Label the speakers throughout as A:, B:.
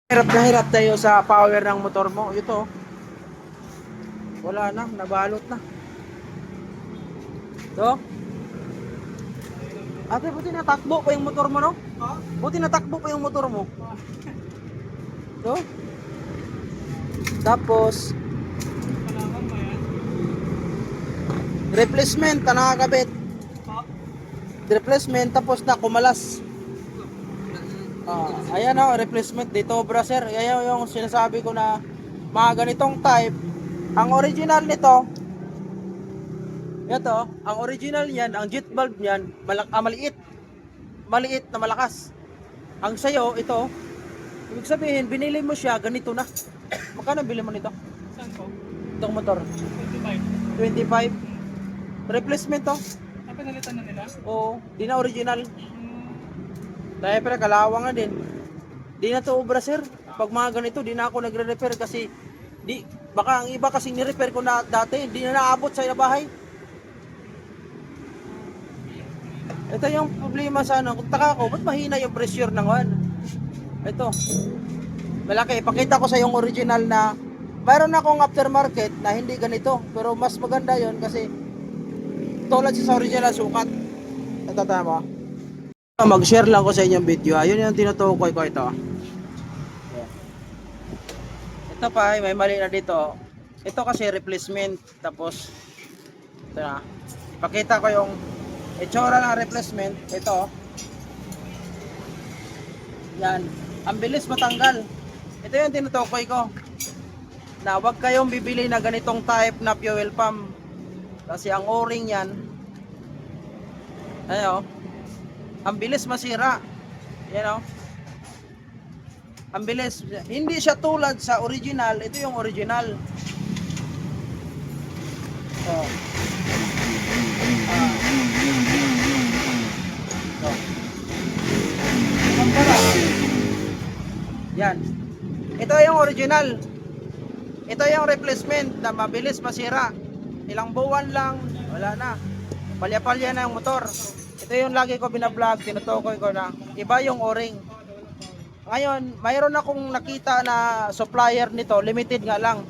A: Hirap na hirap tayo sa power ng motor mo. Ito, wala na, nabalot na. Ito. Ate, buti natakbo pa yung motor mo, no? Buti natakbo pa yung motor mo. Ito. Tapos, replacement, nakakabit. Replacement, tapos na kumalas. Ayan o, replacement dito, brother. Ayan yung sinasabi ko na mga ganitong type. Ang original nito, ito, ang original niyan, ang jet valve niyan, maliit. Maliit na malakas. Ang sayo, ito, ibig sabihin, binili mo siya, ganito na. Magkano bili mo nito?
B: Saan po?
A: Itong motor?
B: 25.
A: 25. Replacement to?
B: Pinalitan na nila?
A: Oo, di na original. Dahil pero kalawang na din. Di na to obra sir. Pag mga ganito, di na ako nagre-repair kasi baka ang iba kasing ni-repair ko na dati, di na naabot sa bahay. Ito yung problema sa ano, kung taka ko, ba't mahina yung pressure ng oil? Ito. Malaki, ipakita ko sa yung original na mayroon akong aftermarket na hindi ganito, pero mas maganda yon kasi tulad sa original sukat. Ito tama. Mag-share lang ko sa inyong video. Ayun yung tinutukoy ko ito. Ito pa, may mali na dito. Ito kasi replacement. Tapos, ito na. Pakita ko yung itsura ng replacement. Ito. Yan. Ang bilis matanggal. Ito yung tinutukoy ko. Na huwag kayong bibili na ganitong type na fuel pump. Kasi ang o-ring yan, ayo, ang bilis masira. Yan o. Ang bilis. Hindi siya tulad sa original. Ito yung original. So, yan. Ito yung original. Ito yung replacement na mabilis masira. Ilang buwan lang, wala na. Palya-palya na yung motor. Ito yung lagi ko binablog, tinutukoy ko na iba yung o-ring. Ngayon, mayroon akong nakita na supplier nito, limited nga lang.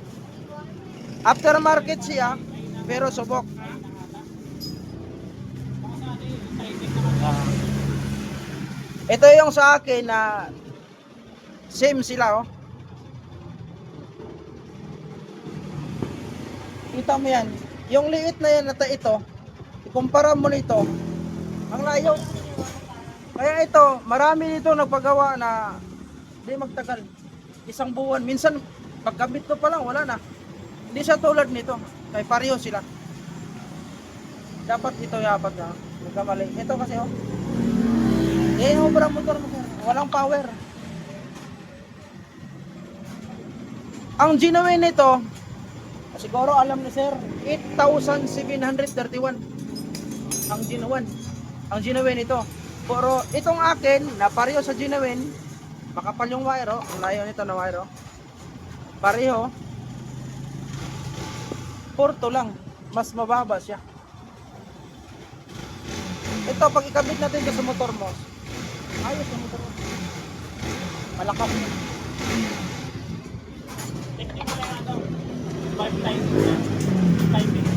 A: Aftermarket siya, pero subok. Ito yung sa akin na same sila oh. Kita mo yan. Yung liit na yan na ito, ikumpara mo nito, ang layo. Kaya ito, marami nito nagpagawa na hindi magtagal. Isang buwan. Minsan, pagkabit ko pa lang, wala na. Hindi siya tulad nito. Kaya pareho sila. Dapat ito yapat na. Nagkamali. Ito kasi oh. Yan yung obrang motor mo. Walang power. Ang genuine nito, siguro alam ni sir, 8,731 ang genuine. Ang genuine ito. Pero itong akin, na pareho sa genuine, makapal yung wire, oh. Ang layo nito na wire, oh. Pareho. Porto lang. Mas mababa siya. Ito, pag ikabit natin sa motor mo, ayos ang motor mo. Malakas mo.
B: 5 times timing.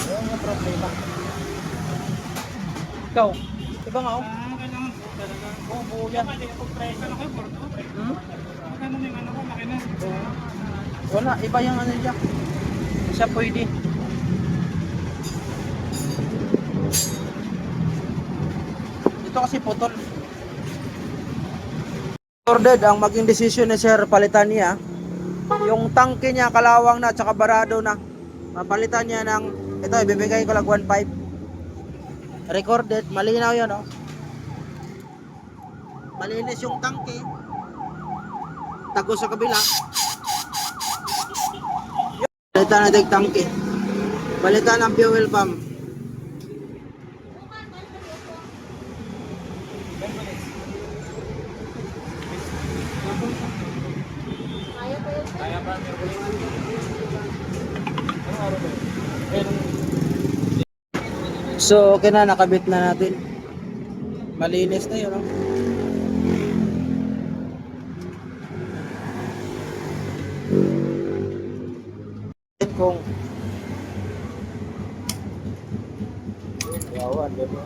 A: Ayun yung problema. Ikaw, iba nga oh.
B: Kailangan po talaga.
A: Oo, buo yan.
B: Pwede ako presa na kayo, Porto. Magkano na yung ano ko, laki na.
A: Wala, iba yung ano niya. Siya pwede. Ito kasi putol. Ordered ang maging desisyon ni sir, palitan niya. Yung tangke niya kalawang na at saka barado na. Papalitan niya ng, ito ibibigay ko lang 1.5. Recorded, malinaw yun oh. Malinis yung tangke. Tago sa kabila. Palitan natin yung tangke. Palitan ang fuel pump.
B: Kaya ba?
A: So, okay na, nakabit na natin. Malinis na yun, no? Kung yawan, diba?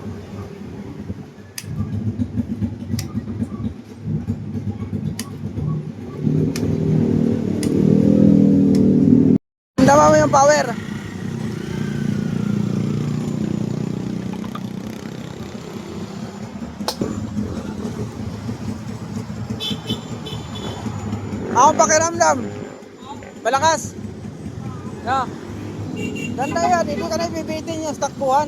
A: Tama mo yung power. Ako pakiramdam. Malakas. Yeah. Ganda yan, hindi ka na ibibitin yung takbuhan.